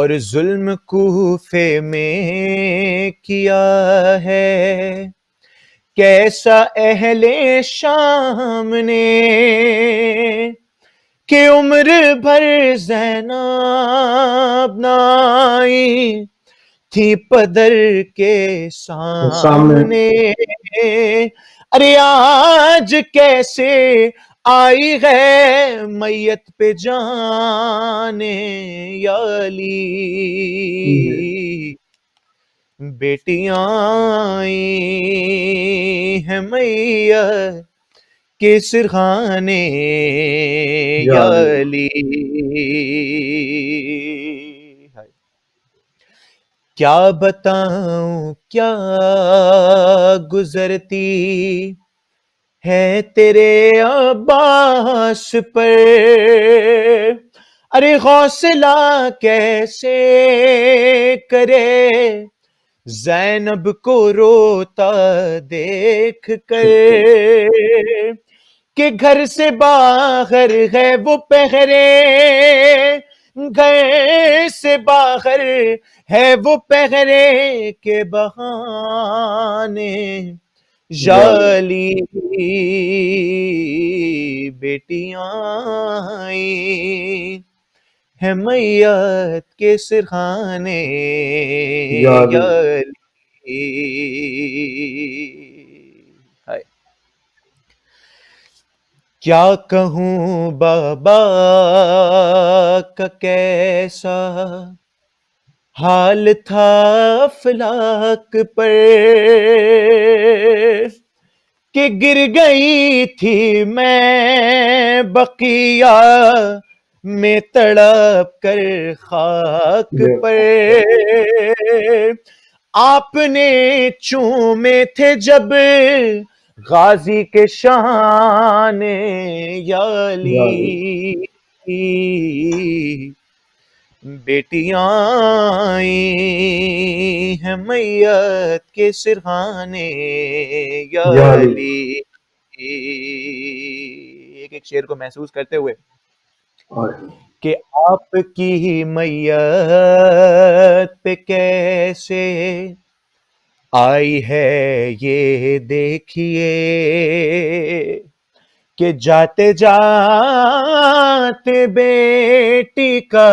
اور ظلم کوفے میں کیا ہے، کیسا اہل شام نے کہ عمر بھر زینب نائی تھی پدر کے سامنے، ارے آج کیسے آئی ہے میت پہ جانے یا علی، بیٹیاں آئی ہیں میت کے سرخانے یا علی۔ کیا بتاؤں کیا گزرتی ہے تیرے عباس پر، ارے حوصلہ کیسے کرے زینب کو روتا دیکھ کر، کہ گھر سے باہر ہے وہ پہرے، گھر سے باہر ہے وہ پہرے کے بہانے یا علی، بیٹیاں آئیں ہیں میت کے سرخانے یا علی۔ کیا کہوں بابا کا کیسا حال تھا افلاک پر، کہ گر گئی تھی میں بقیہ میں تڑپ کر خاک پر، آپ نے چومے تھے جب غازی کے شان یا علی، بیٹیاں آئیں ہیں میت کے سرخانے یا علی۔ ایک ایک شعر کو محسوس کرتے ہوئے کہ آپ کی میت پہ کیسے آئی ہے یہ دیکھیے، کہ جاتے جاتے بیٹی کا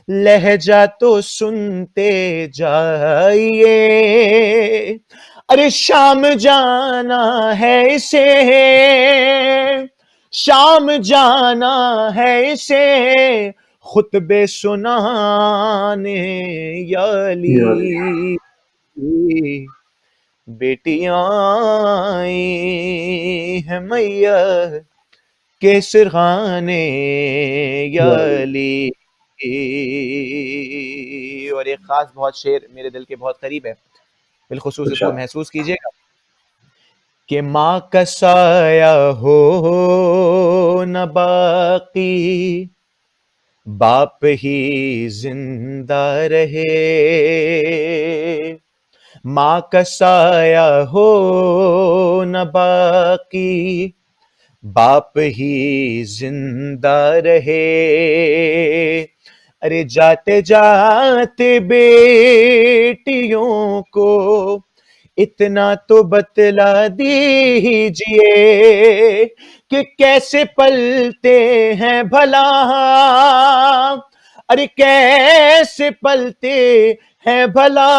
لہجہ تو سنتے جائیے، ارے شام جانا ہے اسے، شام جانا ہے اسے خطبے سنانے یا علی، بیٹیاں آئیں ہیں میت کے سرخانے یا علی۔ اور ایک خاص بہت شعر میرے دل کے بہت قریب ہے، بالخصوص اس کو محسوس کیجیے گا، کہ ماں کا سایہ ہو نہ باقی، باپ ہی زندہ رہے، ماں کا سایہ ہو نہ باقی، باپ ہی زندہ رہے، ارے جاتے جاتے بیٹیوں کو اتنا تو بتلا دیجئے، کہ کیسے پلتے ہیں بھلا، ارے کیسے پلتے ہیں بھلا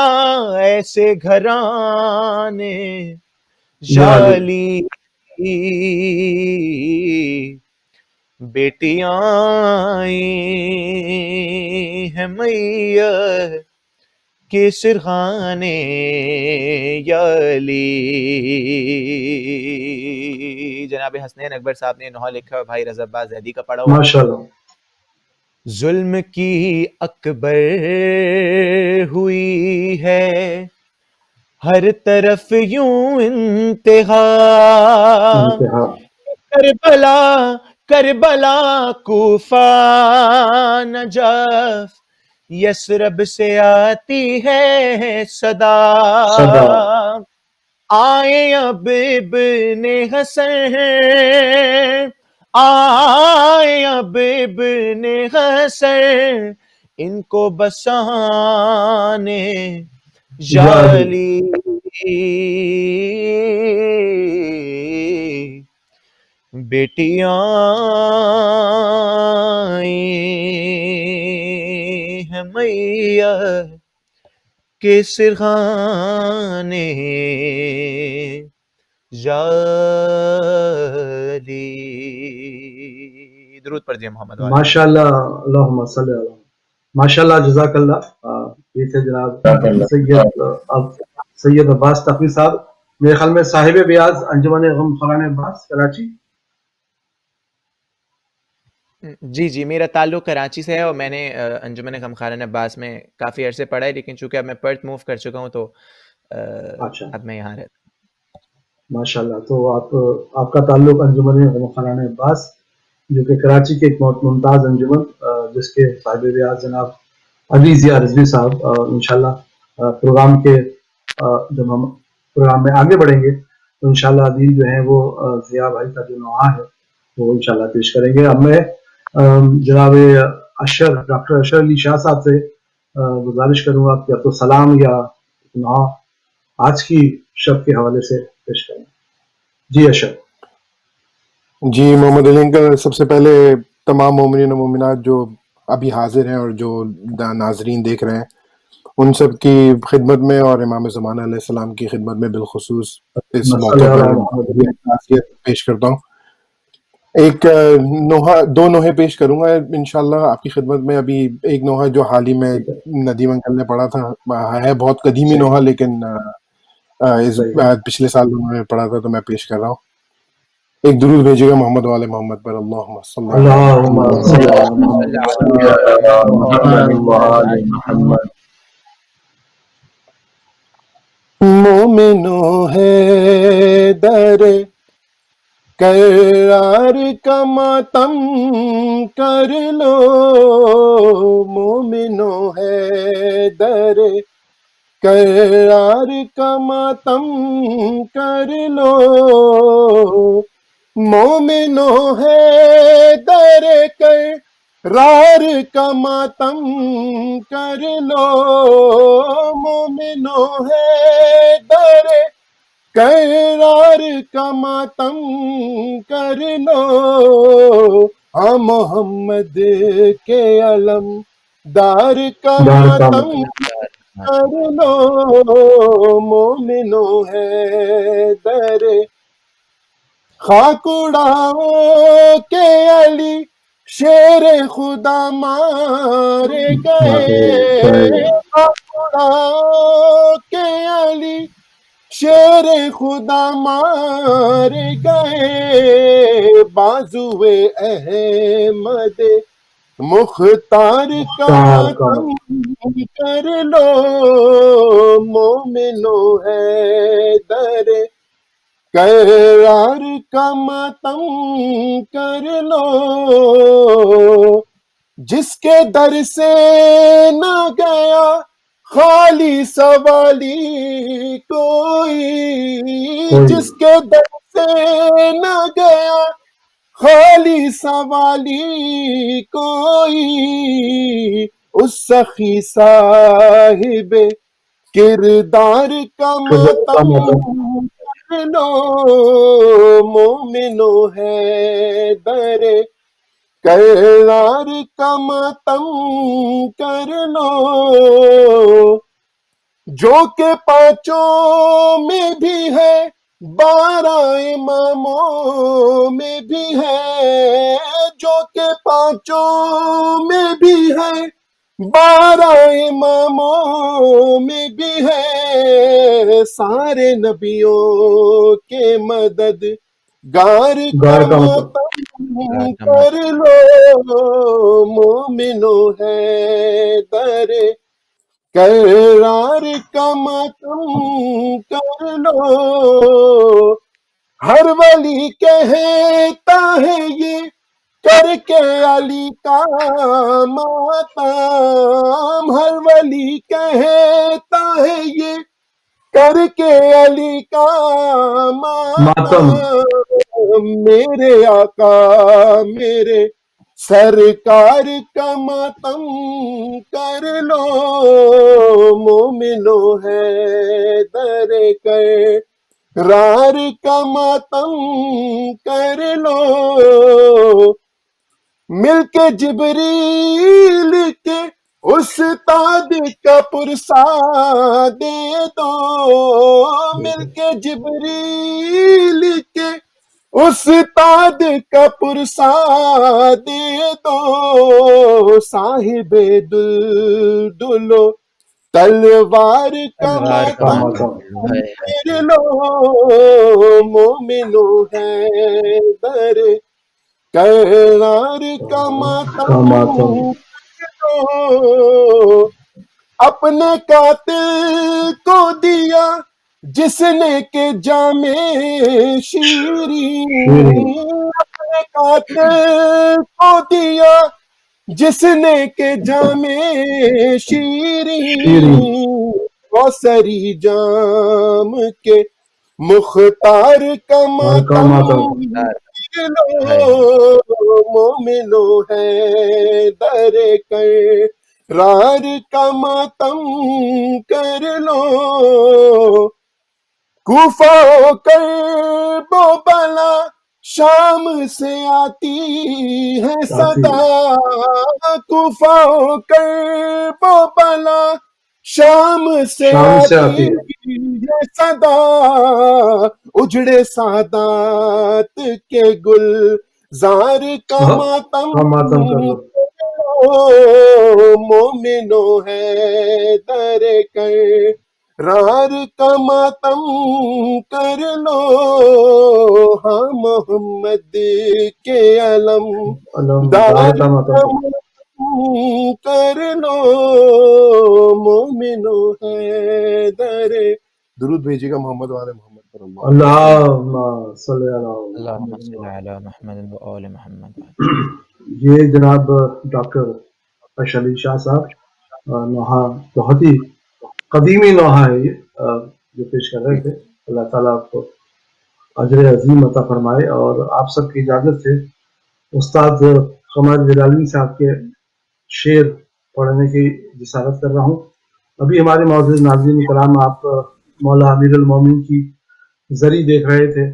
ایسے گھرانے یا علی، بیٹیاں آئیں ہیں میت کے سرخانے یا علی۔ جناب حسنین اکبر صاحب نے نوحہ لکھا ہے، بھائی رضا عباس زیدی کا پڑھا ہوا، ماشاءاللہ۔ ظلم کی اکبر ہوئی ہے ہر طرف یوں انتہا، کربلا کربلا کوفہ نجف یثرب سے آتی ہے صدا، آئے اب ابن حسن، آئے اب ابن حسن ان کو بسانے جالی جالی بیٹیاں آئی ہیں میاں کے سرخانے جالی. درود پڑھ دیے محمد والے. ماشاء اللہ اللہم صلی اللہ ماشاء اللہ جزاک اللہ. یہ تھے جناب سید عباس تقوی صاحب، میرے خیال میں صاحب بیاض انجمن غمخواران عباس کراچی. جی جی، میرا تعلق کراچی سے ہے اور میں نے انجمن غمخواران عباس میں کافی عرصے پڑھا ہے، لیکن چونکہ اب میں پرتھ موو کر چکا ہوں تو اچھا اب میں یہاں رہتا ہوں. ماشاء اللہ. تو آپ کا تعلق انجمن غمخواران عباس جو کہ کراچی کے ایک بہت ممتاز انجمن جس کے صاحب ریاض جناب علی ضیاء رضوی صاحب انشاءاللہ پروگرام کے جب ہم پروگرام میں آگے بڑھیں گے تو انشاءاللہ ابھی جو ہے وہ ضیاء بھائی کا جو نوحہ ہے وہ انشاءاللہ پیش کریں گے. اب میں جناب ڈاکٹر اشر علی شاہ صاحب سے گزارش کروں گا کہ آپ کو سلام یا نوحہ آج کی شب کے حوالے سے پیش کریں. جی اشر. جی محمد علی انکل، سب سے پہلے تمام مومنین و مومنات جو ابھی حاضر ہیں اور جو ناظرین دیکھ رہے ہیں ان سب کی خدمت میں اور امام زمانہ علیہ السلام کی خدمت میں بالخصوص اس موقع پر تعزیت پیش کرتا ہوں. ایک نوحہ، دو نوحے پیش کروں گا انشاءاللہ آپ کی خدمت میں. ابھی ایک نوحہ جو حال ہی میں ندیم انکل نے پڑھا تھا ہے بہت قدیمی نوحہ، لیکن پچھلے سال انہوں نے پڑھا تھا تو میں پیش کر رہا ہوں. ایک درود بھیجیے گا محمد والے محمد پر. اللہم صلی محمد. مومنو ہے در قرار کا ماتم کر لو، مومنو ہے در قرار کا ماتم کر لو، مومنو ہے در قرار کا ماتم کر لو، مومنو ہے در قرار کا ماتم کر لو، ہاں محمد کے علم دار کا ماتم کر لو، مومنو ہے در خاک اڑاؤ کہ علی شیر خدا مارے گئے، خاک اڑاؤ کہ علی شیر خدا مار گئے، بازوئے احمد مختار کا ماتم کر لو، مومنو ہے در قرار کا ماتم کر لو، جس کے در سے نہ گیا خالی سوالی کوئی، جس کے در سے نہ گیا خالی سوالی کوئی، اس سخی صاحب کردار کا ماتم کر لو، مومنو ہے در قرار کا ماتم کر لو، جو کہ پانچوں میں بھی ہے 12 اماموں میں بھی ہے، جو کہ پانچوں میں بھی ہے 12 اماموں میں بھی ہے، سارے نبیوں کے مدد گار کا ماتم کر لو، مومنو ہے در قرار کا ماتم کر لو، ہر ولی کہتا ہے یہ کر کے علی کا ماتم، ہر ولی کہتا ہے یہ کر کے علی کا ماتم، میرے آقا میرے سرکار کا ماتم کر لو مومنو ہے در رار کا ماتم کر لو مل کے جبریل کے استاد کا پرسا دے دو مل کے جبریل کے استاد کا پرسا دے دو صاحب دلدلو تلوار کا تلوار کا ماتم ماتم ہے کر لو مومنو ہے در کرار کا ماتم کرو اپنے قاتل کو دیا جس نے کہ جام شیریں اپنے قاتل کو دیا جس نے کہ جام شیریں کوثری جام کے مختار کا ماتم لو مومنو ہے در رار کا ماتم کر لو کوفہ کرب و بلا شام سے آتی ہے صدا کوفہ کرب و بلا شام سے آتی ہے صدا اجڑے سادات کے گل زار کا ماتم مومنو ہے در رار کا ماتم کر لو ہاں محمد کے علم دار کا ماتم کر لو مومنو ہے در درود بھیجیے گا محمد والے محمد پر اللہم صلی اللہم صلی علی محمد و آل محمد. یہ جناب ڈاکٹر اشعلی شاہ صاحب نوحہ بہت ہی قدیمی نوحہ ہے یہ جو پیش کر رہے تھے. اللہ تعالیٰ آپ کو اجر عظیم عطا فرمائے. اور آپ سب کی اجازت سے استاد قمر جلالی صاحب کے شعر پڑھنے کی جسارت کر رہا ہوں. ابھی ہمارے معزز ناظرین کرام آپ مولا امیر المومنین کی زری دیکھ رہے تھے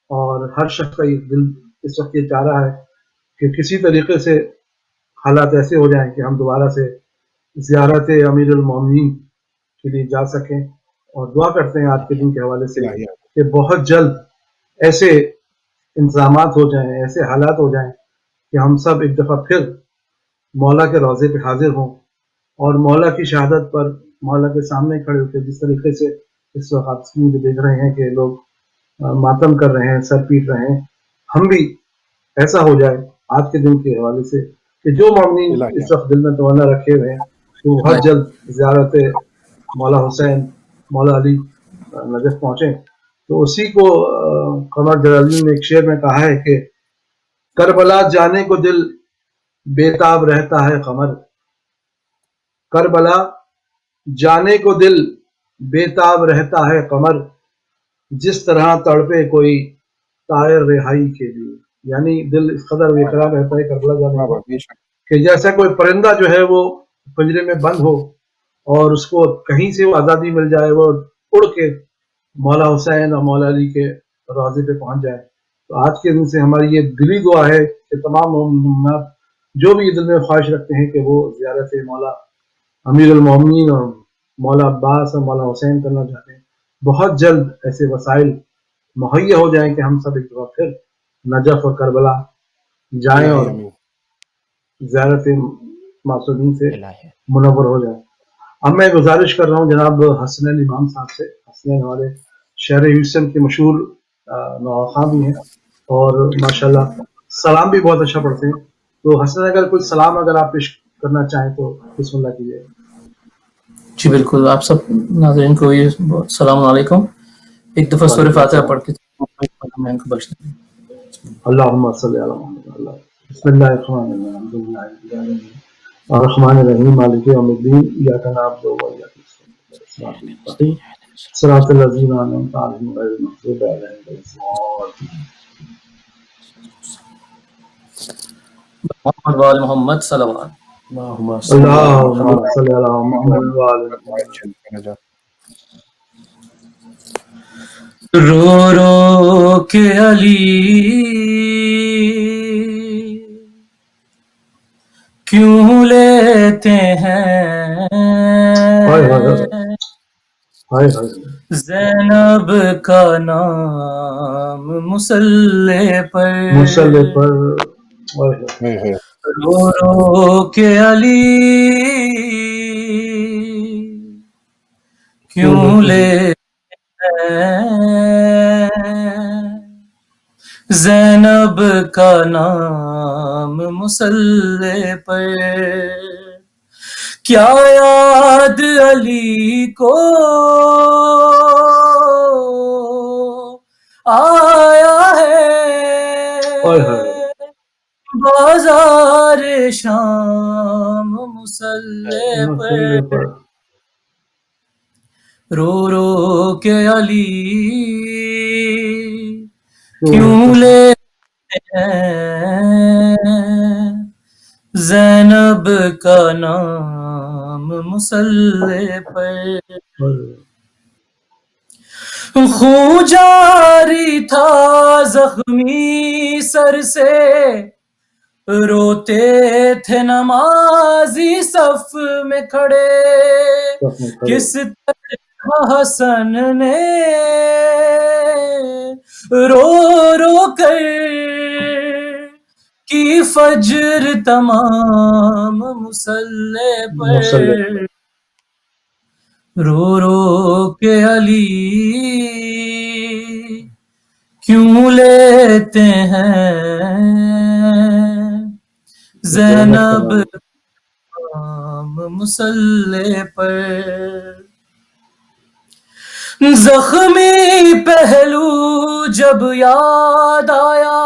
اور ہر شخص کا یہ دل اس وقت یہ چاہ رہا ہے کہ کسی طریقے سے حالات ایسے ہو جائیں کہ ہم دوبارہ سے زیارت امیر المومنین کے لیے جا سکیں. اور دعا کرتے ہیں آج کے دن کے حوالے سے کہ بہت جلد ایسے انتظامات ہو جائیں ایسے حالات ہو جائیں کہ ہم سب ایک دفعہ پھر مولا کے روضے پہ حاضر ہوں اور مولا کی شہادت پر مولا کے سامنے کھڑے ہوتے جس طریقے سے اس وقت آپ اسکرین پہ دیکھ رہے ہیں کہ لوگ ماتم کر رہے ہیں سر پیٹ رہے ہیں. ہم بھی ایسا ہو جائے آج کے دن کے حوالے سے کہ جو مومنین اس وقت دل میں تمنا رکھے ہوئے ہیں وہ بہت جلد زیارت مولا حسین مولا علی نجف پہنچیں. تو اسی کو قمر جلالی نے ایک شعر میں کہا ہے کہ کربلا جانے کو دل بےتاب رہتا ہے قمر کربلا جانے کو دل بےتاب رہتا ہے قمر جس طرح تڑپے کوئی طائر رہائی کے لیے. یعنی دل اس قدر بے قرار رہتا ہے کربلا جانے کو کہ جیسا کوئی پرندہ جو ہے وہ پنجرے میں بند ہو اور اس کو کہیں سے وہ آزادی مل جائے وہ اڑ کے مولا حسین اور مولا علی کے روضے پہ پہنچ جائے. تو آج کے دن سے ہماری یہ دلی دعا ہے کہ تمام مومنات جو بھی دل میں خواہش رکھتے ہیں کہ وہ زیارت مولا امیر المومنین اور مولا عباس اور مولا حسین کرنا چاہتے ہیں بہت جلد ایسے وسائل مہیا ہو جائیں کہ ہم سب ایک دفعہ پھر نجف اور کربلا جائیں اور زیارت معصومین سے منور ہو جائیں. اب میں گزارش کر رہا ہوں جناب حسنین امام صاحب سے. حسنین ہمارے شہر ہیوسٹن کے مشہور نوخواں بھی ہیں اور ماشاءاللہ سلام بھی بہت اچھا پڑھتے ہیں. تو حسنین اگر کوئی سلام اگر آپ پیش کرنا چاہیں تو بسم اللہ کیجیے. جی بالکل. آپ سب ناظرین کو یہ السلام علیکم. ایک دفعہ سورہ فاتحہ پڑھ کے بخش دیں. اللہم صلی علی محمد. بسم اللہ الرحمن الرحیم الرحمن الرحیم مالک یوم الدین ایاک نعبد و ایاک نستعین صراط الذین انعمت علیہم غیر المغضوب علیہم ولا الضالین. محمد وآل محمد صلوات. اللهم صل على اللهم محمد صل علی محمد وعلی محمد. رو رو کے علی کیوں لیتے ہیں ہائے ہائے ہائے ہائے. زینب کا نام مصلی پر مصلی پر. ہائے ہائے. رو رو کے علی کیوں لیتے ہیں زینب کا نام مصلی پر کیا یاد علی کو آیا ہے ہائے ہائے. بازار شام مصلی پر مصلی پر. رو رو کے علی کیوں لیتے ہیں زینب کا نام مصلی پر خون جاری تھا زخمی سر سے روتے تھے نمازی صف میں کھڑے کس طرح حسن نے رو رو کر کی فجر تمام مصلی پر رو رو کے علی کیوں لیتے ہیں زینب نام مصلی پر زخمی پہلو جب یاد آیا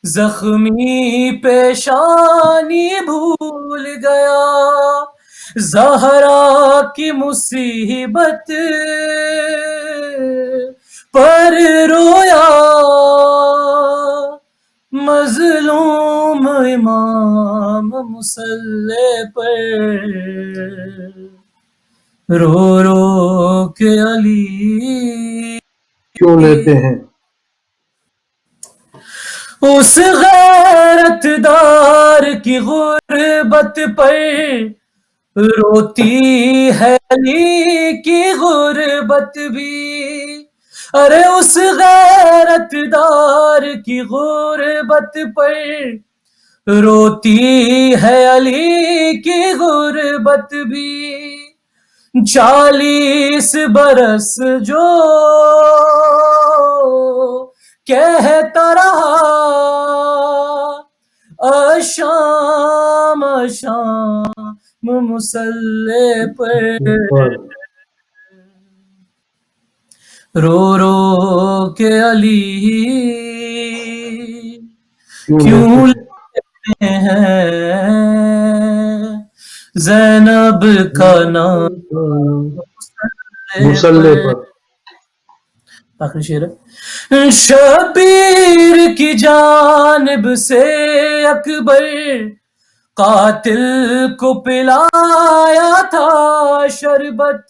زخمی پیشانی بھول گیا زہرا کی مصیبت پر رویا مظلوم امام مصلی پر رو رو کے علی کیوں لیتے ہیں اس غیرت دار کی غربت پر روتی ہے علی کی غربت بھی ارے اس غیرت دار کی غربت پر روتی ہے علی کی غربت بھی 40 برس جو کہتا رہا اشام اشام مصلی پر رو رو کے علی کیوں لیتے ہیں زینب کا نام مصلی پر. آخری شعر ہے شبیر کی جانب سے اکبر قاتل کو پلایا تھا شربت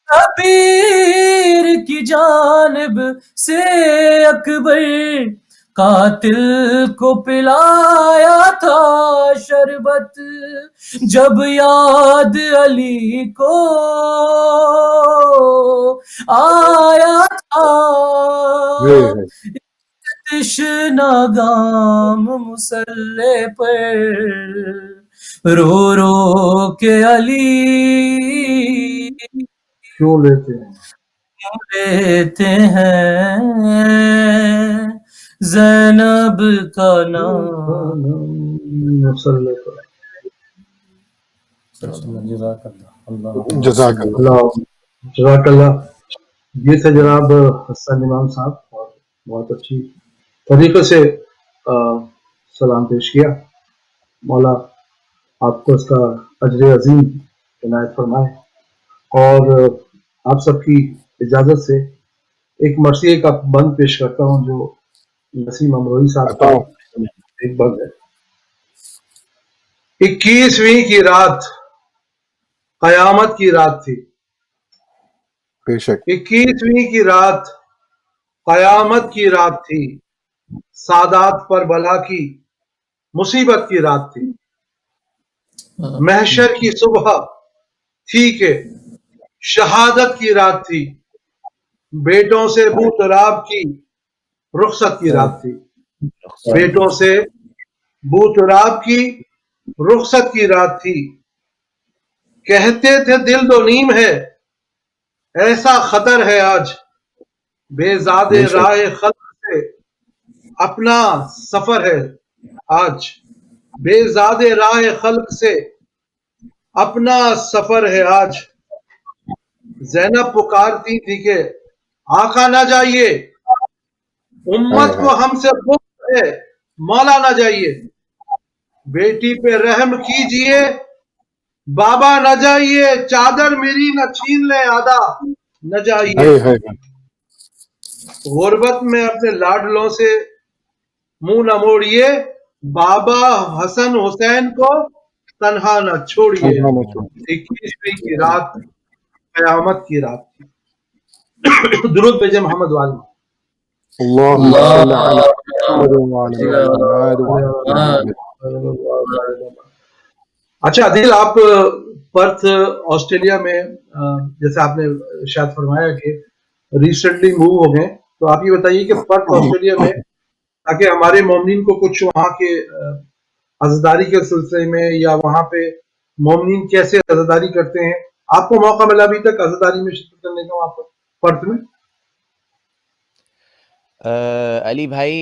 شبیر کی جانب سے اکبر قاتل کو پلایا تھا شربت جب یاد علی کو آیا تھا تشنہ گام مصلی پر رو رو کے علی کیوں لیتے ہیں زینب کا نام مصلی پر. جزاک اللہ جزاک اللہ. یہ تھے جناب حسن امام صاحب اور بہت اچھی طریقے سے سلام پیش کیا. مولا آپ کو اس کا اجر عظیم عنایت فرمائے. اور آپ سب کی اجازت سے ایک مرثیے کا بند پیش کرتا ہوں جو نسیم امروہی صاحب کا ایک بات ہے 21ویں کی رات قیامت کی رات تھی. بے شک 21ویں کی رات قیامت کی رات تھی. سادات پر بلا کی مصیبت کی رات تھی. محشر کی صبح تھی کہ شہادت کی رات تھی. بیٹوں سے بو تراب کی رخصت کی رات تھی. بیٹوں سے بو تراب کی رخصت کی رات تھی. کہتے تھے دل دو نیم ہے ایسا خطر ہے آج. بے زاد بے شک راہ خلق سے اپنا سفر ہے آج. بے زاد راہ خلق سے اپنا سفر ہے آج. زینب پکارتی تھی کہ آقا نہ جائیے. امت کو ہم سے بغض ہے مولا نہ جائیے. بیٹی پہ رحم کیجئے بابا نہ جائیے. چادر میری نہ چھین لے آدھا نہ جائیے. غربت میں اپنے لاڈلوں سے منہ نہ موڑیے. بابا حسن حسین کو تنہا نہ چھوڑیے. 21ویں کی رات قیامت کی رات تھی. درود بھیجے محمد والے. اللہم صلی علی محمد وعلی محمد. اچھا عادل آپ پرتھ آسٹریلیا میں جیسے آپ نے شاید فرمایا کہ ریسنٹلی موو ہو گئے تو آپ یہ بتائیے کہ پرتھ آسٹریلیا میں تاکہ ہمارے مومنین کو کچھ وہاں کے عزاداری کے سلسلے میں یا وہاں پہ مومنین کیسے عزاداری کرتے ہیں آپ کو موقع ملا ابھی تک عزاداری میں شرکت کرنے کا وہاں پر پرتھ میں؟ علی بھائی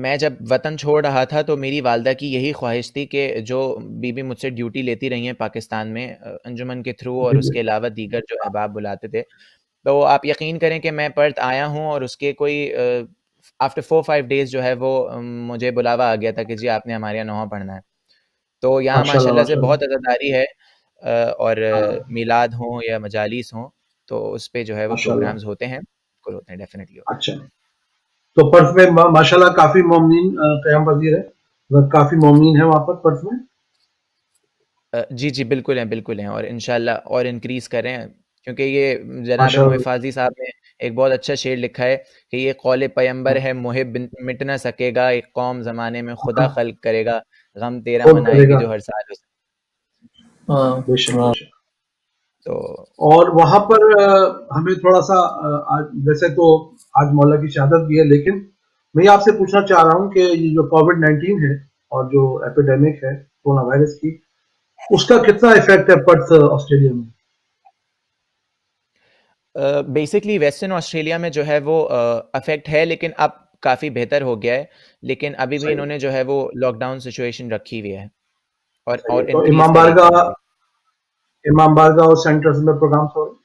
میں جب وطن چھوڑ رہا تھا تو میری والدہ کی یہی خواہش تھی کہ جو بی بی مجھ سے ڈیوٹی لیتی رہی ہیں پاکستان میں انجمن کے تھرو اور اس کے علاوہ دیگر جو احباب بلاتے تھے تو آپ یقین کریں کہ میں پرتھ آیا ہوں اور اس کے کوئی آفٹر 4-5 days جو ہے وہ مجھے بلاوا آ گیا تھا کہ جی آپ نے ہمارے یہاں نوحہ پڑھنا ہے. تو یہاں ماشاءاللہ سے بہت عزاداری ہے اور میلاد ہوں یا مجالس ہوں تو اس پہ جو ہے وہ پروگرامز ہوتے ہیں بالکل ہوتے ہیں ڈیفینیٹلی. اچھا تو پرتھ میں ماشاءاللہ کافی مومنین قیام پذیر ہے کافی مومنین ہیں وہاں پر پرتھ میں. جی جی بالکل ہیں اور انشاءاللہ اور انکریز کریں کیونکہ یہ جناب محب فاضلی صاحب نے ایک بہت اچھا شعر لکھا ہے کہ یہ قول پیمبر ہے محب مٹ نہ سکے گا. ایک قوم زمانے میں خدا خلق کرے گا غم تیرا منائے گی جو ہر سال بے شک بے شک. تو اور وہاں پر ہمیں تھوڑا سا ویسے تو آج مولا کی شہادت بھی ہے لیکن میں آپ سے پوچھنا چاہ رہا ہوں کہ یہ جو کووڈ-19 ہے اور جو ایپیڈیمک ہے کورونا وائرس کی اس کا کتنا افیکٹ ہے پرتھ آسٹریلیا میں؟ بیسکلی ویسٹرن آسٹریلیا میں جو ہے وہ افیکٹ ہے لیکن اب کافی بہتر ہو گیا ہے لیکن ابھی بھی انہوں نے جو ہے وہ لاک ڈاؤن سچویشن رکھی ہوئی ہے اور تو انکریز امام بارگاہ اور سینٹرز میں پروگرامس ہو رہے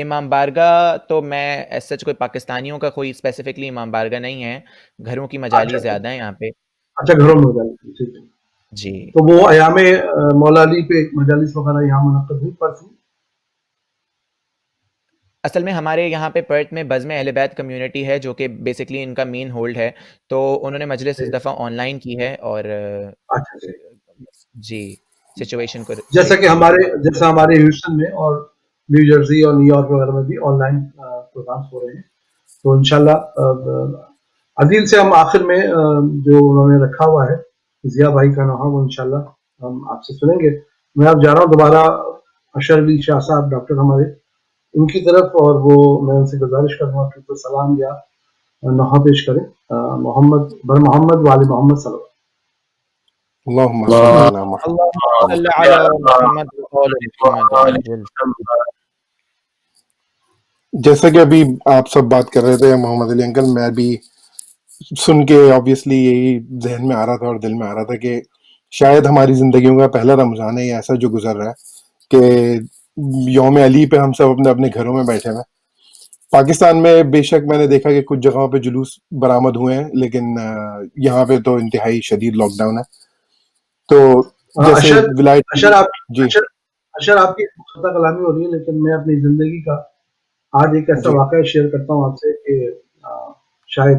امام بارگاہ تو میں ایس سچ کوئی پاکستانیوں کا کوئی اسپیسیفکلی امام بارگاہ نہیں ہے گھروں کی مجالی زیادہ ہیں یہاں پہ. اچھا گھروں میں ٹھیک ہے. جی تو وہ ایام مولا علی پہ مجالس وغیرہ یہاں منعقد ہوئی پرسوں؟ اصل میں ہمارے یہاں پہ پرتھ میں بزم اہل بیت کمیونٹی ہے جو کہ بیسکلی ان کا مین ہولڈ ہے تو انہوں نے مجلس اس دفعہ آن لائن کی ہے اور جی سچویشن کو جیسا کہ ہمارے ہیوسٹن میں اور نیو جرسی اور نیو یارک وغیرہ میں بھی آن لائن پروگرامس ہو رہے ہیں تو انشاءاللہ عدیل سے ہم آخر میں جو انہوں نے رکھا ہوا ہے ضیاء بھائی کا نوحہ وہ انشاءاللہ ہم آپ سے سنیں گے. میں اب جا رہا ہوں دوبارہ اشر علی شاہ صاحب ڈاکٹر ہمارے ان کی طرف اور وہ میں ان سے گزارش کروں گا کہ سلام یا نوحہ پیش کریں محمد بر محمد وآل محمد صلی اللہ علیہ جیسا کہ ابھی آپ سب بات کر رہے تھے محمد علی انکل میں بھی سن کے آبویسلی یہی ذہن میں آ رہا تھا اور دل میں آ رہا تھا کہ شاید ہماری زندگیوں کا پہلا رمضان ہے یا ایسا جو گزر رہا ہے کہ یوم علی پہ ہم سب اپنے اپنے گھروں میں بیٹھے ہوئے. پاکستان میں بے شک میں نے دیکھا کہ کچھ جگہوں پہ جلوس برآمد ہوئے ہیں لیکن یہاں پہ تو انتہائی شدید لاک ڈاؤن ہے. تو جیسے اشر آپ کی خطہ کلامی ہو رہی ہے لیکن میں اپنی زندگی کا آج ایک ایسا واقعہ شیئر کرتا ہوں آپ سے کہ شاید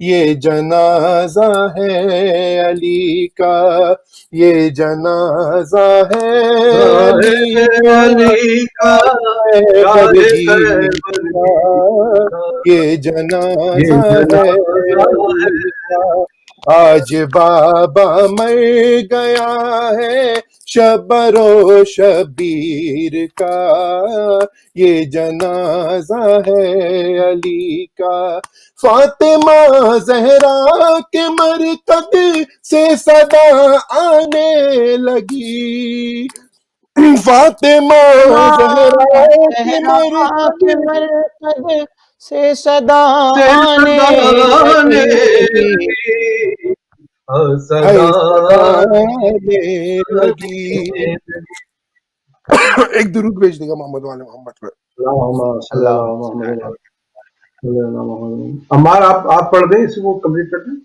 یہ جنازہ ہے علی کا، یہ جنازہ ہے علی کا، علی کا شاہ برگیر خیبر کا، کا یہ یہ جنازہ ہے جنازہ ہے علی کا۔ آج بابا مر گیا ہے شبر و شبیر کا، یہ جنازہ ہے علی کا۔ فاطمہ زہرا کے مرکد سے صدا آنے لگی، فاطمہ زہرا کے زہرا مرکد کے مرکز سے صدا سے آنے صدانے لگی، لگی، ہے صدا صدا آنے لگی۔ ایک درود بھیج دے گا محمد والے محمد پر۔ اللہم صلی اللہ اللہم صلی محمد علی صلی اللہ محمد۔ عمار آپ پڑھ دیں اس کو کمپلیٹ کر دیں۔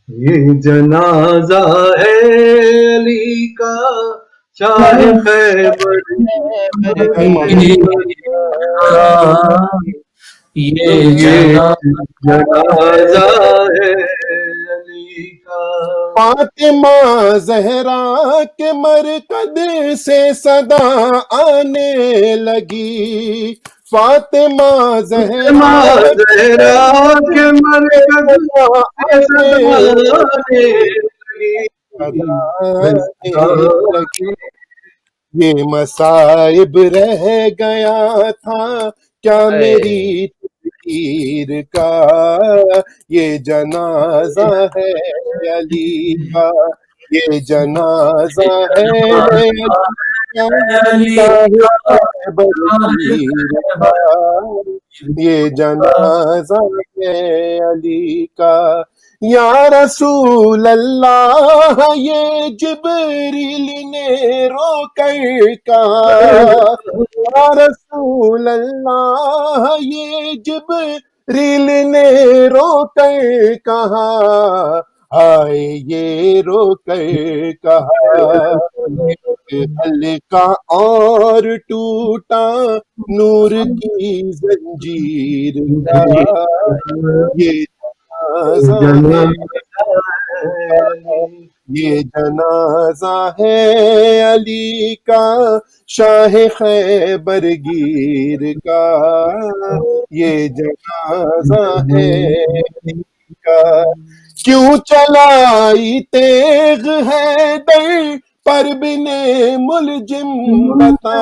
یہ جنازہ ہے علی کا شاہ خیبر کا یہ یہ جنازہ جنازہ ہے علی کا۔ فاطمہ زہرا کے مرکد سے صدا آنے لگی، فاطمہ زہرا کے زہرا کے مرکد سے مرکز صدا سے آنے صدانے صدا لگی، آنے لگی۔ یہ مصائب رہ گیا تھا کیا میری تقدیر کا، یہ جنازہ ہے علی کا، یہ جنازہ ہے علی کا، علی شاہ کا خیبر گیر کا، یہ جنازہ ہے علی کا۔ یا رسول اللہ یہ جبریل نے رو کر کہا، یا رسول اللہ یہ جبریل نے رو کر کہا، ہائے یہ رو کر کہا، ایک حلقہ اور ٹوٹا نور کی زنجیر کا، یہ جنازہ ہے یہ جنازہ ہے علی کا، شاہ خیبر گیر کا، یہ جنازہ ہے علی کا۔ کیوں چلائی تیغ ہے در پر بن ملجم بتا،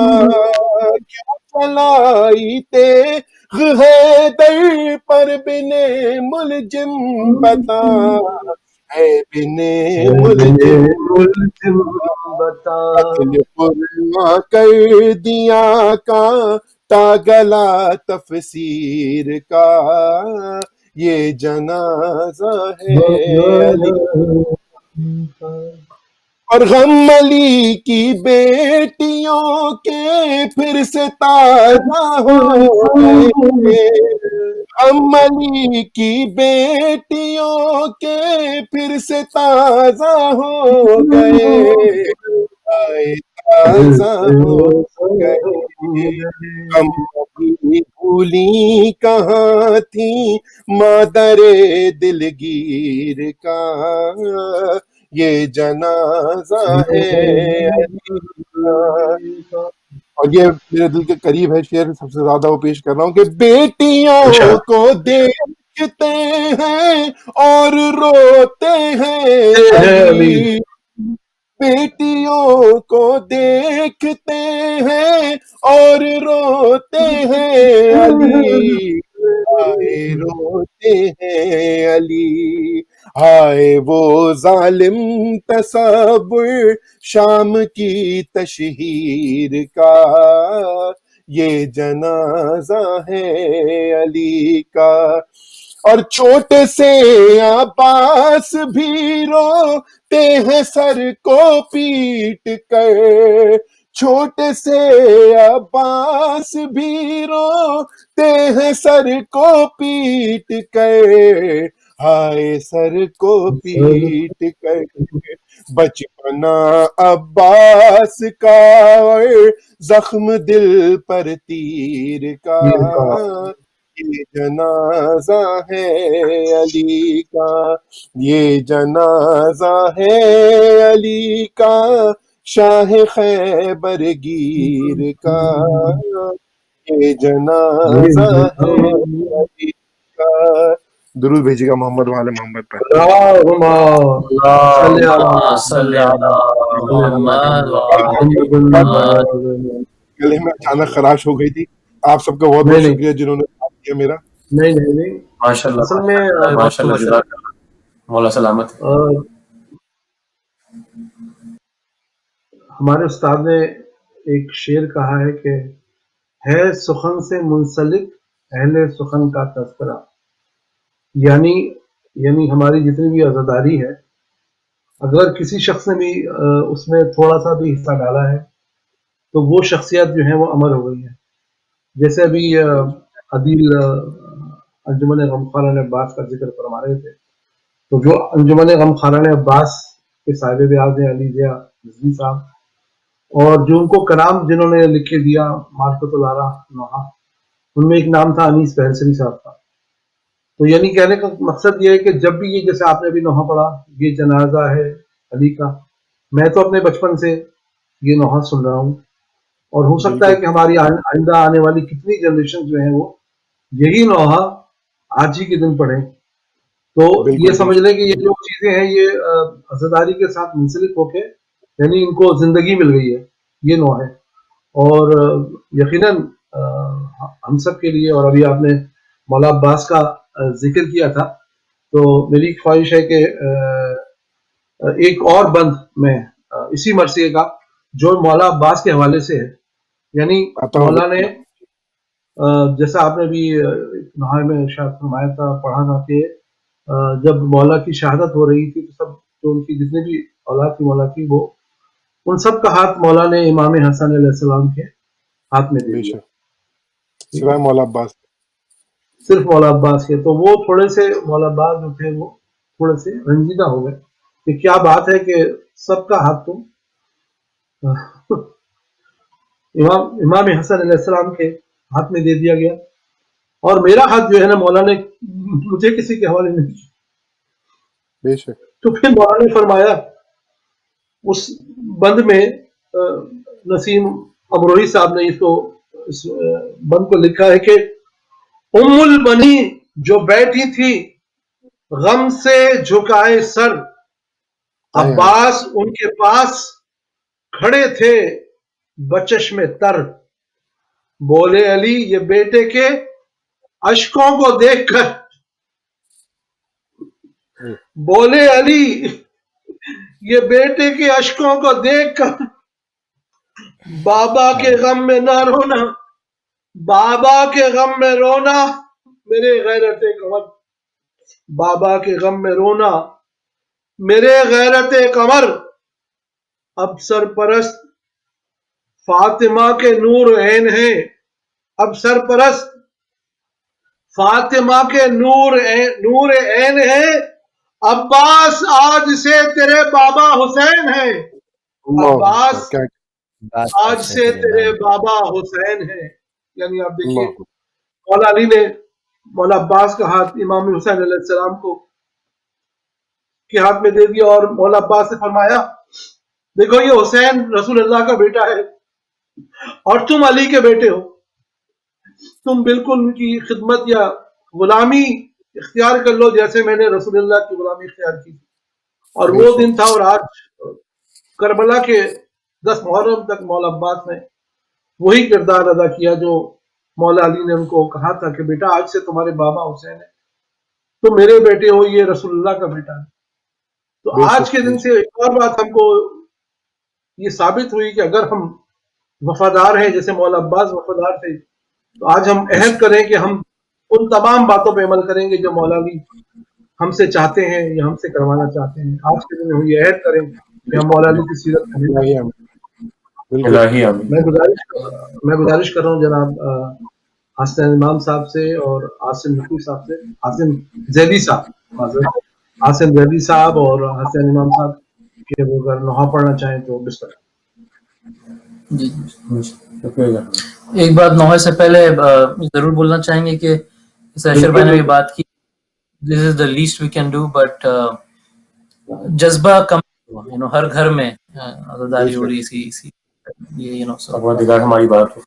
کیوں چلائی تیغ ہے در پر بن ملجم بتا، ہے بن ملجم ملزم بتا، قتل پورا کر دیا کا تا گلا تفسیر کا، یہ جنازہ ہے علی۔ اور غم علی کی بیٹیوں کے پھر سے تازہ ہو گئے، غم علی کی بیٹیوں کے پھر سے تازہ ہو گئے، آئے تازہ ہو گئے، ہم ابھی بھولی کہاں تھی مادر دلگیر کا، یہ جنازہ ہے علی کا۔ اور یہ میرے دل کے قریب ہے شعر، سب سے زیادہ وہ پیش کر رہا ہوں کہ بیٹیوں کو دیکھتے ہیں اور روتے ہیں علی، بیٹیوں کو دیکھتے ہیں اور روتے ہیں علی، ہائے روتے ہیں علی، ہائے وہ ظالم تصور شام کی تشہیر کا، یہ جنازہ ہے علی کا۔ اور چھوٹے سے عباس بھی روتے ہیں سر کو پیٹ کر، چھوٹے سے عباس بھی روتے ہیں سر کو پیٹ کر، ہائے سر کو پیٹ کر، بچپنا عباس کا اور زخم دل پر تیر کا، یہ جنازہ ہے علی کا، یہ جنازہ ہے علی کا، شاہ خیبر گیر کا، یہ جنازہ ہے علی کا۔ درود بھیجیے گا محمد والے محمد پر۔ اللہم صلی اللهم صل على محمد وعلى علی گلے میں اچانک خراش ہو گئی تھی۔ آپ سب کا بہت بہت نہیں شکریہ جنہوں نے ساتھ دیا میرا۔ نہیں ماشاء اللہ اصل میں ماشاء اللہ، جزاک اللہ، مولا سلامت۔ ہمارے استاد نے ایک شعر کہا ہے کہ ہے سخن سے منسلک اہل سخن کا تذکرہ، یعنی ہماری جتنی بھی عزاداری ہے، اگر کسی شخص نے بھی اس میں تھوڑا سا بھی حصہ ڈالا ہے تو وہ شخصیت جو ہے وہ امر ہو گئی ہے۔ جیسے ابھی عدیل انجمن غمخواران عباس کا ذکر فرما رہے تھے، تو جو انجمن غمخواران عباس کے صاحب بیاض ہیں علی ضیاء رضوی صاحب، اور جو ان کو کلام جنہوں نے لکھ کے دیا معرفت الآراء نوحہ، ان میں ایک نام تھا انیس پہلسری صاحب کا۔ تو یعنی کہنے کا مقصد یہ ہے کہ جب بھی یہ جیسے آپ نے ابھی نوحہ پڑھا، یہ جنازہ ہے علی کا، میں تو اپنے بچپن سے یہ نوحہ سن رہا ہوں، اور ہو سکتا ہے کہ ہماری آئندہ آنے والی کتنی جنریشن جو ہیں وہ یہی نوحہ آج ہی کے دن پڑھیں۔ تو یہ سمجھ لیں کہ یہ جو چیزیں ہیں یہ عزاداری کے ساتھ منسلک ہو کے یعنی ان کو زندگی مل گئی ہے یہ نوح ہے، اور یقیناً ہم سب کے لیے، اور ابھی آپ نے مولا عباس کا ذکر کیا تھا، تو میری خواہش ہے کہ ایک اور بند میں اسی مرثیے کا جو مولا عباس کے حوالے سے ہے، یعنی مولا نے جیسا آپ نے بھی نوحہ میں ارشاد فرمایا تھا، پڑھا تھا کہ جب مولا کی شہادت ہو رہی تھی تو سب جو ان کی جتنی بھی اولاد تھی مولا کی، وہ ان سب کا ہاتھ مولا نے امام حسن علیہ السلام کے ہاتھ میں دے دیا، سوائے مولا عباس، صرف مولا عباس کے۔ تو وہ تھوڑے سے مولا عباس جو تھے وہ تھوڑے سے رنجیدہ ہو گئے کہ کیا بات ہے کہ سب کا ہاتھ تو امام حسن علیہ السلام کے ہاتھ میں دے دیا گیا، اور میرا ہاتھ جو ہے نا مولا نے مجھے کسی کے حوالے نہیں کیا۔ بے شک۔ تو پھر مولا نے فرمایا اس بند میں، نسیم امروہی صاحب نے اس بند کو لکھا ہے کہ ام البنی جو بیٹھی تھی غم سے جھکائے سر، عباس ان کے پاس کھڑے تھے بچشم تر، بولے علی یہ بیٹے کے اشکوں کو دیکھ کر، بولے علی یہ بیٹے کے اشکوں کو دیکھ کر بابا کے غم میں نہ رونا، بابا کے غم میں رونا میرے غیرت قمر، بابا کے غم میں رونا میرے غیرت قمر، اب سرپرست فاطمہ کے نور عین ہے، اب سرپرست فاطمہ کے نور عین ہے، عباس آج سے تیرے بابا حسین ہے، عباس آج سے تیرے بابا حسین ہے۔ یعنی آپ دیکھیے مولا علی نے مولا عباس کا ہاتھ امام حسین علیہ السلام کے ہاتھ میں دے دیا، اور مولا عباس نے فرمایا دیکھو یہ حسین رسول اللہ کا بیٹا ہے اور تم علی کے بیٹے ہو، تم بالکل ان کی خدمت یا غلامی اختیار کر لو جیسے میں نے رسول اللہ کی غلامی اختیار کی، اور وہ دن تھا، اور آج کربلا کے 10 محرم تک مولا عباس نے وہی کردار ادا کیا جو مولا علی نے ان کو کہا تھا کہ بیٹا آج سے تمہارے بابا حسین ہے، تو میرے بیٹے ہو، یہ رسول اللہ کا بیٹا ہے۔ تو آج کے دن سے ایک اور بات ہم کو یہ ثابت ہوئی کہ اگر ہم وفادار ہیں جیسے مولا عباس وفادار تھے، تو آج ہم عہد کریں کہ ہم ان تمام باتوں پہ عمل کریں گے جو مولا علی ہم سے چاہتے ہیں یا ہم سے کروانا چاہتے ہیں۔ آج کے دن ہم یہ عہد کریں کہ ہم مولا علی کی سیرت کریں۔ میں گزارش کر رہا ہوں جناب حسن امام صاحب سے اور عاصم نقوی صاحب سے، عاصم زیدی صاحب اور حسن امام صاحب کہ وہ اگر نوحہ پڑھنا چاہیں تو بسم اللہ۔ ایک بات نوحہ سے پہلے ضرور بولنا چاہیں گے کہ جیسے اشرف بھائی نے بھی بات کی, this is the least we can do, but جذبہ کم ہر گھر میں عزاداری ہو رہی سی یہ پروردگار ہماری بات ہو.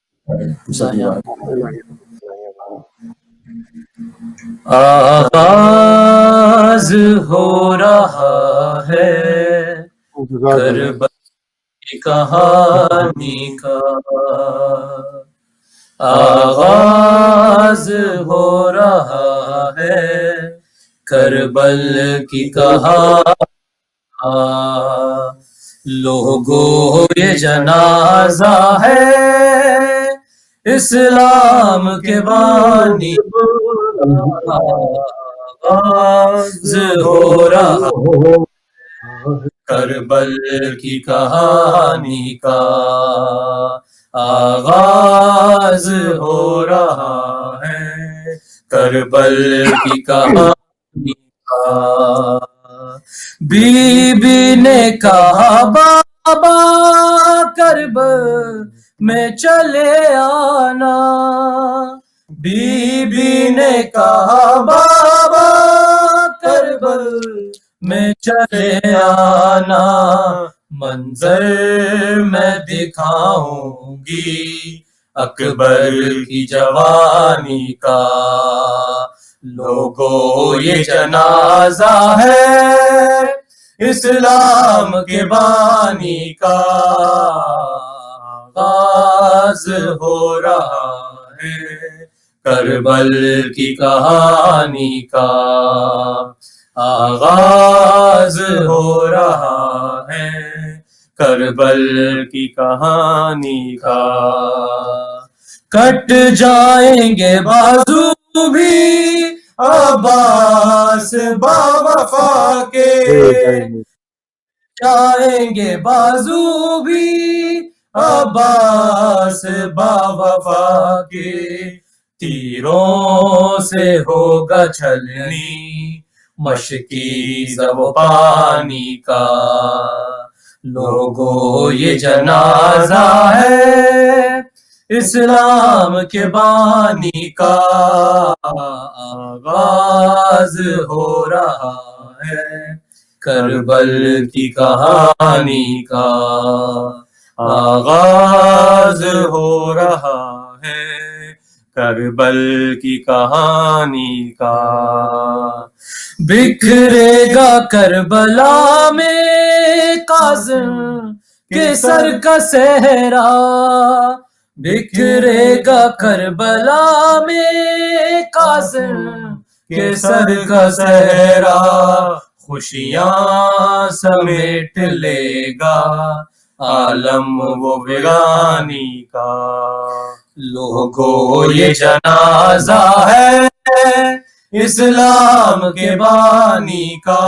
آغاز ہو رہا ہے کربلا کی کہانی کا, آغاز ہو رہا ہے کربل کی کہانی, لوگوں یہ جنازہ ہے اسلام کے بانی, آغاز ہو رہا کربل کی کہانی کا, آغاز ہو رہا ہے کربل کی کہانی کا. بی بی نے کہا بابا کربل میں چلے آنا, بی بی نے کہا بابا کربل میں چلے آنا, منظر میں دکھاؤں گی اکبر کی جوانی کا, لوگوں یہ جنازہ ہے اسلام کے بانی کا, آغاز ہو رہا ہے کربل کی کہانی کا, آغاز ہو رہا ہے کربل کی کہانی کا. کٹ جائیں گے بازو بھی عباس باوفا کے, جائیں گے بازو بھی عباس باوفا کے, تیروں سے ہوگا چھلنی مشکی زب پانی کا, لوگوں یہ جنازہ ہے اسلام کے بانی کا, آغاز ہو رہا ہے کربل کی کہانی کا, آغاز ہو رہا ہے کربل کی کہانی کا. بکھرے گا کربلا میں قاسم کے سر کا صحرا, بکھرے گا کربلا میں قاسم کے سر کا صحرا, خوشیاں سمیٹ لے گا عالم وہ ویرانی کا, لوگوں یہ جنازہ ہے اسلام کے بانی کا,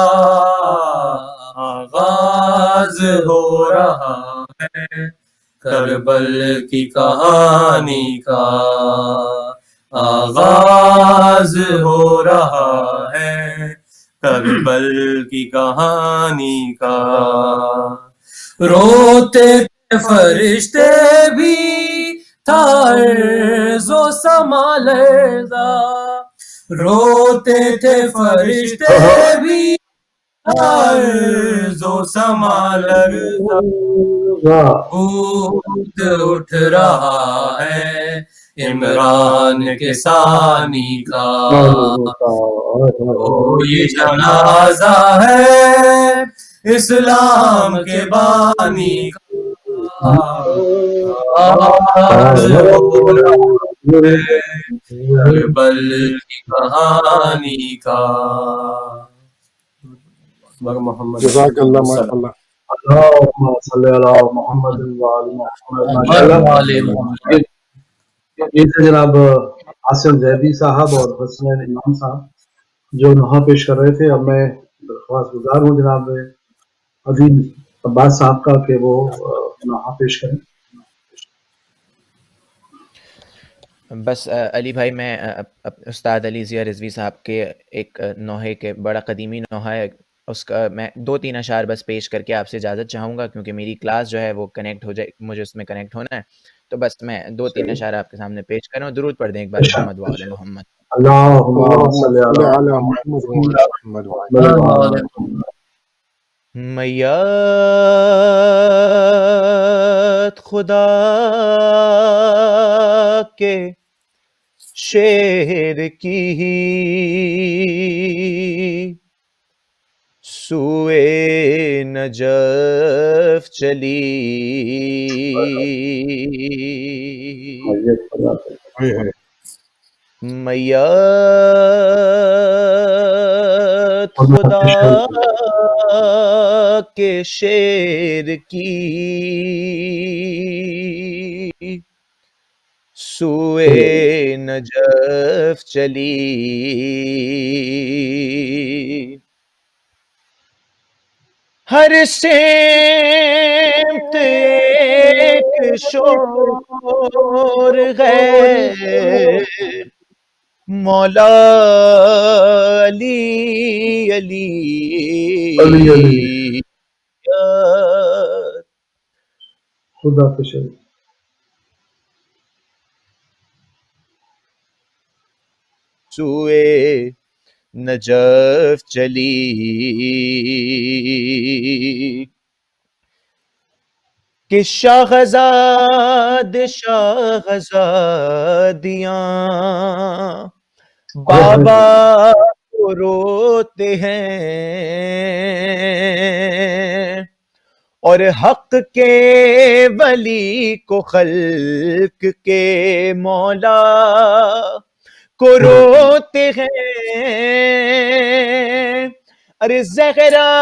آغاز ہو رہا ہے کربل کی کہانی کا, آغاز ہو رہا ہے کربل کی کہانی کا. روتے تھے فرشتے بھی تھا عرض و سما لرزا, روتے تھے فرشتے بھی تھا عرض و سما لرزا, خود اٹھ رہا ہے عمران کے ثانی کا, یہ جنازہ ہے اسلام کے بانی کا, آغاز ہو رہا ہے کربل کی کہانی کا. محمد جزاک اللہ ماشاء اللہ. اللہم صلی علی محمد وآل محمد. ماشاءاللہ یہ تھے جناب حسن زیدی صاحب اور حسنین امام صاحب جو نوحہ پیش کر رہے تھے. اب میں درخواست گزار ہوں جناب عظیم عباس صاحب کا کہ وہ نوحہ پیش کریں. بس علی بھائی میں استاد علی ضیاء رضوی صاحب کے ایک نوحے کے بڑا قدیمی نوحہ ہے, اس کا میں 2-3 اشعار بس پیش کر کے آپ سے اجازت چاہوں گا, کیونکہ میری کلاس جو ہے وہ کنیکٹ ہو جائے, مجھے اس میں کنیکٹ ہونا ہے, تو بس میں 2-3 اشعار آپ کے سامنے پیش کر رہا ہوں. درود پڑھ دیں ایک بار محمد وآل محمد. اللهم اللهم صل صل علی علی محمد وعلی محمد وعلی میت خدا کے شیر کی سوئے نجف چلی میت خدا کے شیر کی سوئے نجف چلی ہر سمت ایک شور ہے مولا علی علی خدا کے شریف سوئے نجف چلی کہ شاہزادیاں بابا کو روتے ہیں اور حق کے ولی کو خلق کے مولا کو روتے ہیں ارے زہرا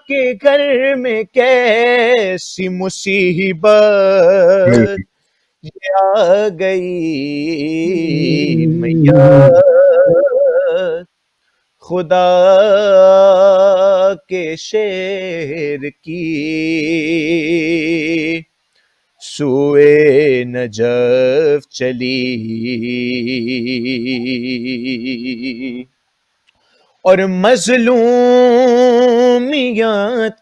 کے گھر میں کیسی مصیبت یہ آ گئی میت خدا کے شیر کی سوئے نجف چلی اور مظلومیت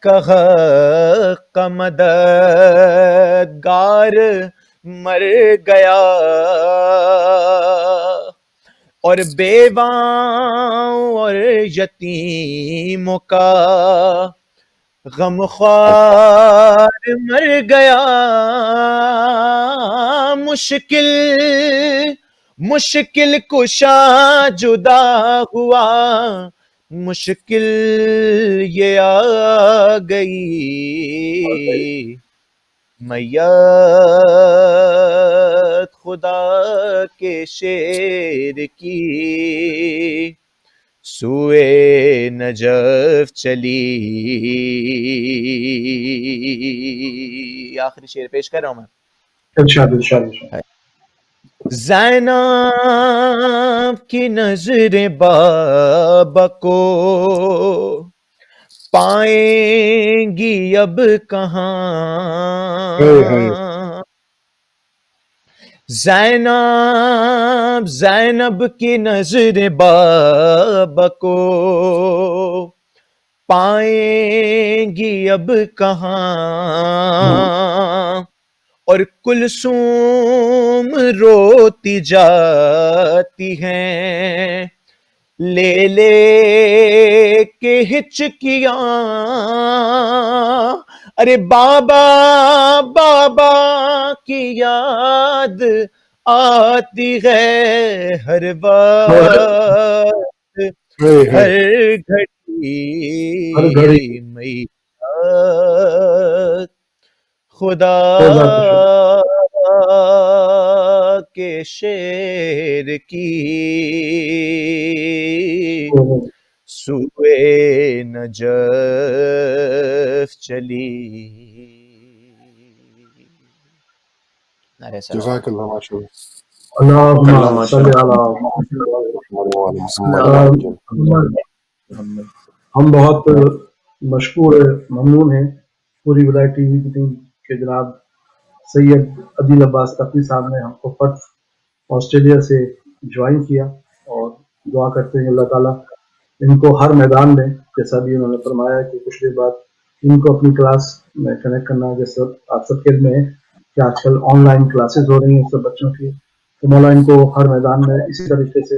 کا حق کا مددگار مر گیا اور بیواؤں اور یتیموں کا غمخوار مر گیا مشکل کشا جدا ہوا مشکل یہ آ گئی میت خدا کے شیر کی سوئے نجف چلی. آخری شعر پیش کر رہا ہوں میں. ارشاد. زینب کی نظر بابا کو پائیں گی اب کہاں، زینب کی نظر بابا کو پائیں گی اب کہاں، اور کلثوم روتی جاتی ہیں لے لے کے ہچکیاں. ارے بابا بابا کی یاد آتی ہے ہر وقت ہر گھڑی میت خدا کے شیر کی سوئے نجف چلی. جزاک اللہ ماشاءاللہ. اللہم صلی علی محمد. ہم بہت مشکور ممنون ہیں پوری ولایت ٹی وی کی ٹیم کے جناب سید عدیل عباس تقوی صاحب نے ہم کو پرتھ آسٹریلیا سے جوائن کیا، اور دعا کرتے ہیں اللہ تعالیٰ ان کو ہر میدان میں، جیسا بھی انہوں نے فرمایا کہ کچھ دیر بعد ان کو اپنی کلاس میں کنیکٹ کرنا، جیسے آپ سب کے علم میں ہے کہ آج کل آن لائن کلاسز ہو رہی ہیں سب بچوں کی، تو مولا ان کو ہر میدان میں اسی طریقے سے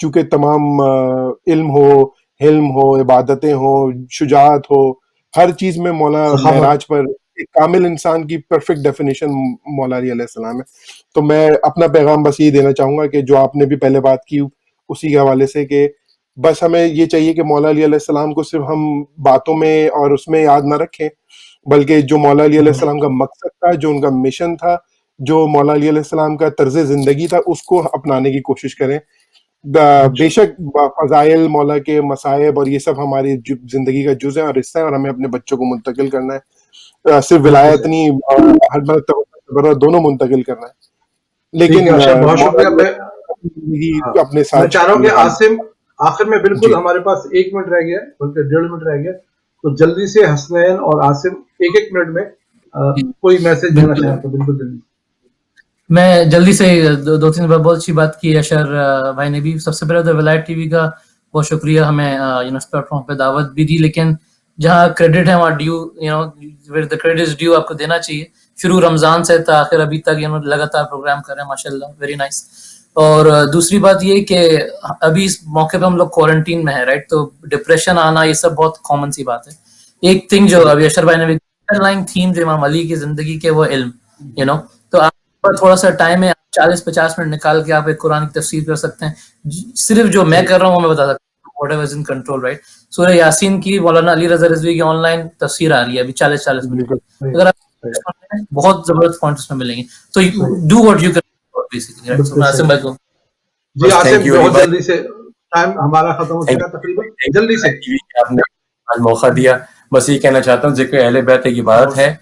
چونکہ تمام علم ہو، حلم ہو، عبادتیں ہو، شجاعت ہو، ہر چیز میں مولا معراج پر ایک کامل انسان کی پرفیکٹ ڈیفینیشن مولا علی علیہ السلام ہے. تو میں اپنا پیغام بس یہ دینا چاہوں گا کہ جو آپ نے بھی پہلے بات کی اسی کے حوالے سے، کہ بس ہمیں یہ چاہیے کہ مولا علی علیہ السلام کو صرف ہم باتوں میں اور اس میں یاد نہ رکھیں، بلکہ جو مولا علی علیہ السلام کا مقصد تھا، جو ان کا مشن تھا، جو مولا علی علیہ السلام کا طرز زندگی تھا، اس کو اپنانے کی کوشش کریں. بے شک فضائل مولا کے مصائب اور یہ سب ہماری زندگی کا جز ہے اور حصہ ہے، اور ہمیں اپنے بچوں کو منتقل کرنا ہے، صرف ولایت نہیں، ہر مرتبہ دونوں منتقل کرنا ہے. لیکن بہت شکریہ. اپنے میں ساتھ چاہ رہا ہوں کہ عاصم آخر میں بالکل ہمارے پاس 1 منٹ رہ گیا ہے، بلکہ 1.5 منٹ رہ گیا، تو جلدی سے حسنین اور عاصم 1 منٹ میں کوئی میسج دینا چاہیں تو بالکل جلدی. میں جلدی سے 2-3 بار بہت اچھی بات کی اشر بھائی نے بھی. سب سے پہلے تو ولایت ٹی وی کا بہت شکریہ، ہمیں اس پلیٹ فارم پہ دعوت بھی دی، لیکن جہاں کریڈٹ ہے وہاں due where the credit is due آپ کو دینا چاہیے. شروع رمضان سے تا آخر ابھی تک لگاتار پروگرام کر رہے ہیں، ماشاء اللہ، ویری نائس. اور دوسری بات یہ کہ ابھی اس موقع پہ ہم لوگ کوارنٹین میں ہیں، رائٹ، تو ڈپریشن آنا یہ سب بہت کامن سی بات ہے. ایک تھنگ جو ابھی اشر بھائی نے بھی لائن تھیم جو امام علی کی زندگی کے وہ علم، تو آپ تھوڑا سا ٹائم ہے، 40-50 منٹ نکال کے آپ ایک قرآن کی تفسیر کر سکتے ہیں. صرف جو میں کر رہا ہوں وہ میں بتا سکتا ہوں، what ever is in control, right. سورہ یاسین کی مولانا علی رضا رضوی کی آن لائن تفسیر آ رہی ہے ابھی 40 منٹ کی. اگر آپ بہت زبردست پوائنٹ اس میں ملیں گے، تو do what you can basically. Asim بھائی کو جی عاصم بہت جلدی سے، ٹائم ہمارا ختم ہو چکا تقریباً، جلدی سے. آپ نے آج موقع دیا. بس یہ کہنا چاہتا ہوں، ذکر اہل بیت کی عبادت ہے،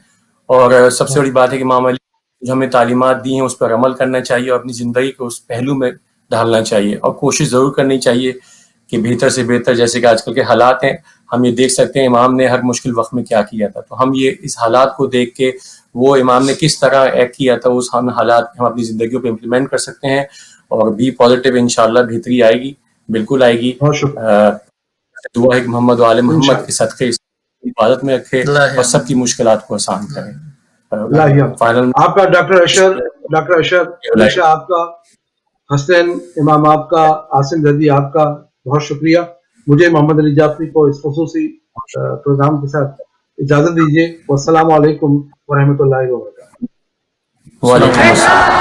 اور سب سے بڑی بات ہے کہ امام علی جو ہمیں تعلیمات دی ہیں اس پر عمل کرنا چاہیے، اور اپنی زندگی کو اس پہلو میں ڈھالنا چاہیے، اور کوشش ضرور کرنی چاہیے کہ بہتر سے بہتر. جیسے کہ آج کل کے حالات ہیں، ہم یہ دیکھ سکتے ہیں امام نے ہر مشکل وقت میں کیا کیا تھا، تو ہم یہ اس حالات کو دیکھ کے وہ امام نے کس طرح ایکٹ کیا تھا، اس ہم حالات ہم اپنی زندگیوں پہ امپلیمنٹ کر سکتے ہیں، اور بی پازیٹیو. انشاءاللہ بہتری آئے گی، بالکل آئے گی. دعا ہے کہ محمد و آل محمد کے صدقے اس عبادت میں رکھے اور سب کی مشکلات کو آسان کرے. آپ کا ڈاکٹر اشر علیشہ، آپ کا حسین امام، آپ کا عاصم زیدی، آپ کا بہت شکریہ. مجھے محمد علی جعفری کو اس خصوصی پروگرام کے ساتھ اجازت دیجیے. والسلام علیکم ورحمۃ اللہ وبرکاتہ. وعلیکم السلام.